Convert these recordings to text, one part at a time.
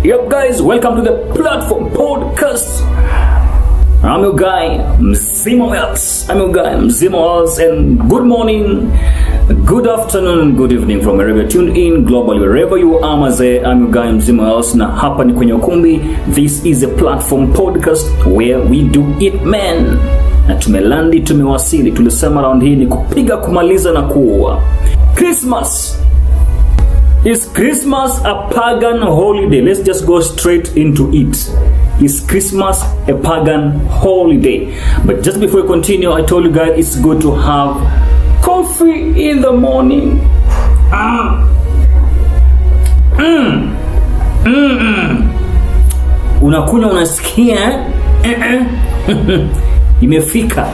Yep guys, welcome to the platform podcast. I'm your guy Mzimo Else. And good morning, good afternoon, good evening from wherever you're tuned in globally, wherever you are maze. I'm your guy Mzimo Else na hapa ni kwenye ukumbi. This is a platform podcast where we do it man. Na tumelandi, tumewasili, tulisema round hii ni kupiga, kumaliza na kuua. Christmas. Is Christmas a pagan holiday? Let's just go straight into it. Is Christmas a pagan holiday? But just before we continue, I told you guys it's good to have coffee in the morning. Unakunywa unasikia imefika.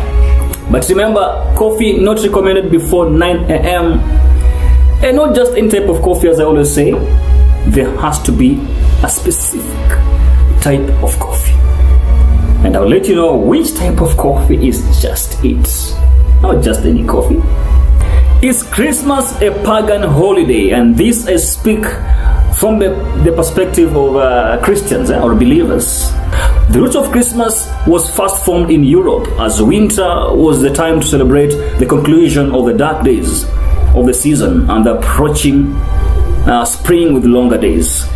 But remember, coffee not recommended before 9 a.m. And not just any type of coffee, as I always say. There has to be a specific type of coffee. And I'll let you know which type of coffee is just it. Not just any coffee. Is Christmas a pagan holiday? And this I speak from the perspective of Christians or believers. The root of Christmas was first formed in Europe, as winter was the time to celebrate the conclusion of the dark days of the season and the approaching spring with longer days.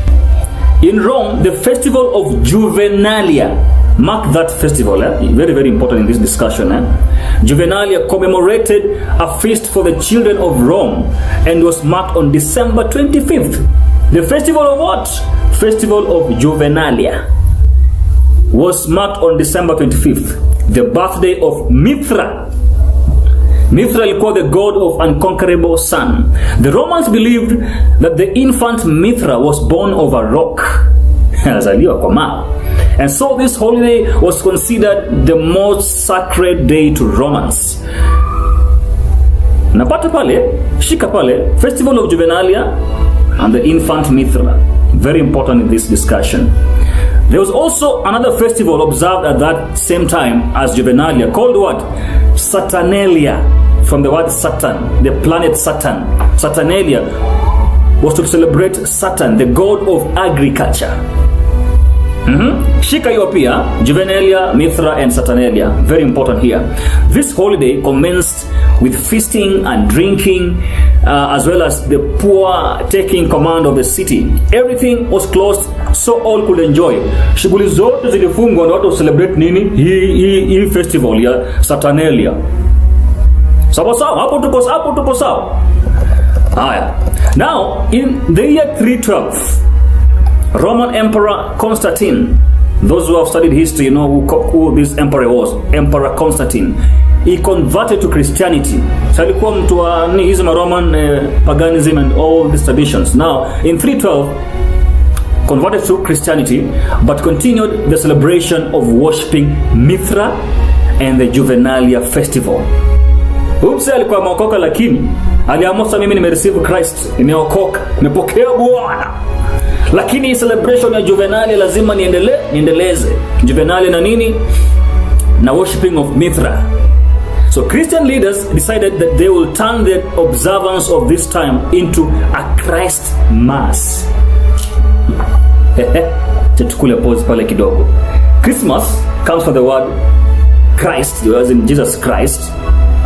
In Rome, the festival of Juvenalia marked that festival. Very, very important in this discussion. Juvenalia commemorated a feast for the children of Rome and was marked on December 25th. The festival of what? Festival of Juvenalia was marked on December 25th, the birthday of Mithra. Mithra is called the god of unconquerable sun. The Romans believed that the infant Mithra was born of a rock. And so this holiday was considered the most sacred day to Romans. Napata pale, shika pale, festival of Juvenalia and the infant Mithra. Very important in this discussion. There was also another festival observed at that same time as Juvenalia, called what? Saturnalia, from the word Saturn, the planet Saturn. Saturnalia was to celebrate Saturn, the god of agriculture. Shika hiyo pia, Juvenalia, Mithra and Saturnalia. Very important here. This holiday commenced with feasting and drinking, as well as the poor taking command of the city. Everything was closed so all could enjoy. Shughuli zote zilifungwa na watu celebrate nini? Hii festival ya Saturnalia. Sawa, hapo tuko sawa. Haya. Now, in the year 312, Roman Emperor Constantine, those who have studied history, you know who this emperor was, Emperor Constantine. He converted to Christianity. So alikuwa mtu wa hizo Roman paganism and all these traditions. Now, in 312, converted to Christianity, but continued the celebration of worshipping Mithra and the Juvenalia festival. Upsi alikuwa ameokoka, lakini aliamua mimi nimereceive Christ, nimeokoka, nimepokea Bwana. Lakini celebration ya Juvenalia lazima niendeleze. Juvenalia na nini? Na worshipping of Mithra. So Christian leaders decided that they will turn the observance of this time into a Christ Mass. Tutukule pause pale kidogo. Christmas comes from the word Christ, as in Jesus Christ.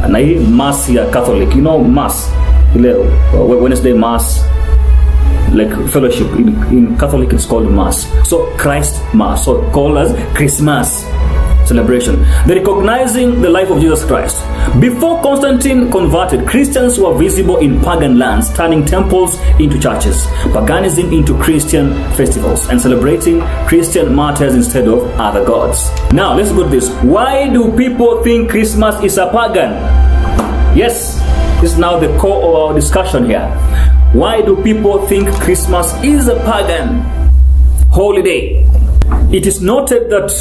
Na hii Mass ya Catholic, you know Mass. Ile Wednesday Mass, like fellowship in Catholic it's called Mass. So Christ Mass, so called as Christmas celebration. They're recognizing the life of Jesus Christ. Before Constantine converted, Christians were visible in pagan lands, turning temples into churches, paganism into Christian festivals, and celebrating Christian martyrs instead of other gods. Now let's go to this. Why do people think Christmas is a pagan? Yes, this is now the core of our discussion here. Why do people think Christmas is a pagan holiday? It is noted that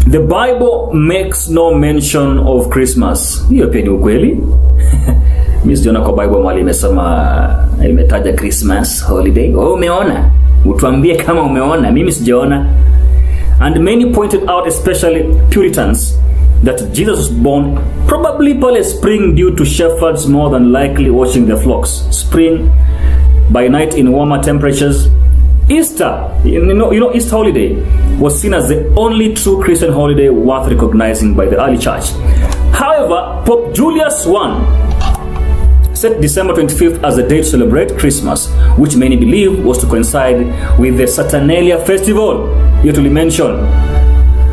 the Bible makes no mention of Christmas. Hiyo pia ni ukweli. Mimi sijaona kwa Bible mahali imetaja Christmas holiday. Umeona? Utuambie kama umeona. Mimi sijaona. And many pointed out, especially Puritans, that Jesus was born probably pale spring due to shepherds more than likely watching the flocks. Spring by night in warmer temperatures, Easter, you know, Easter holiday was seen as the only true Christian holiday worth recognizing by the early church. However, Pope Julius I set December 25th as the day to celebrate Christmas, which many believe was to coincide with the Saturnalia festival, yet to mention,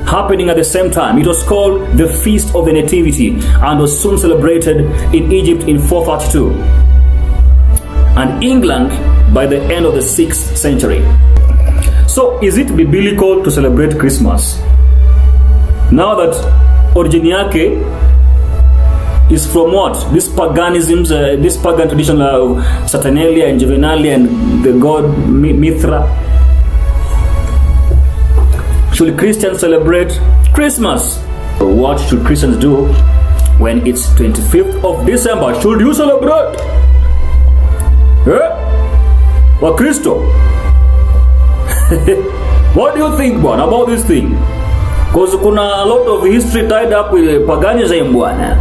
happening at the same time. It was called the Feast of the Nativity and was soon celebrated in Egypt in 432 and England by the end of the 6th century. So is it biblical to celebrate Christmas? Now that origin yake is from what? This paganism, this pagan tradition of Saturnalia and Juvenalia and the god Mithra. Should Christians celebrate Christmas? What should Christians do when it's 25th of December? Should you celebrate? Wa Kristo? What do you think, bwana, about this thing? Because kuna a lot of history tied up with paganism, bwana.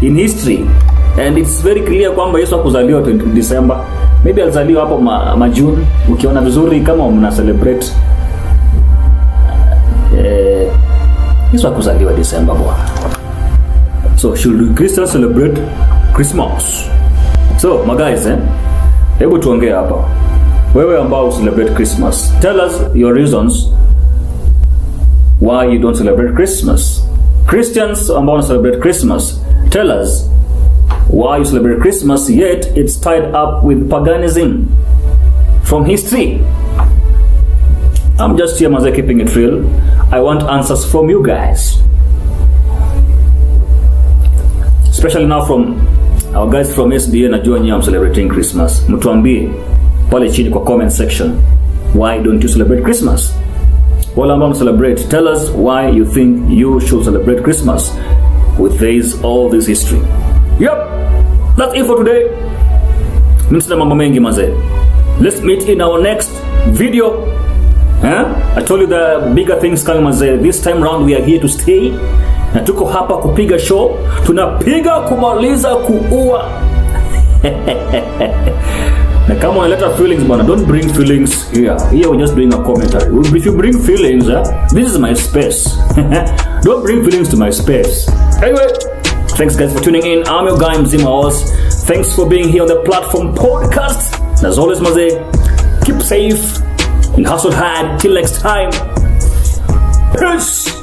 In history, and it's very clear kwamba Yesu hakuzaliwa 20 December. Maybe alizaliwa hapo ma June. Ukiona vizuri kama mna celebrate Yesu hakuzaliwa December, bwana. So should Christians celebrate Christmas? So my guys, hebu tuongee hapa. Wewe ambao celebrate Christmas, tell us your reasons why you don't celebrate Christmas. Christians ambao celebrate Christmas, tell us why you celebrate Christmas yet it's tied up with paganism from history. I'm just here, Maze, keeping it real. I want answers from you guys, especially now from our guys from SDA. Najua nyinyi I'm celebrating Christmas. Mtuambie pale chini kwa comment section, why don't you celebrate Christmas? Wala ambao celebrate, tell us why you think you should celebrate Christmas with all this history. Yep, that's it for today. Mimi mambo mengi maze. Let's meet in our next video. I told you the bigger things coming maze. This time round we are here to stay. Na tuko hapa kupiga show. Tunapiga kumaliza kuua. Na kama unaleta feelings bana, don't bring feelings here. Here we're just doing a commentary. If you bring feelings, this is my space. Don't bring feelings to my space. Anyway, thanks guys for tuning in. I'm your guy Mzima Oz. Thanks for being here on the platform podcast. And as always, Maze, keep safe and hustle hard. Till next time. Peace.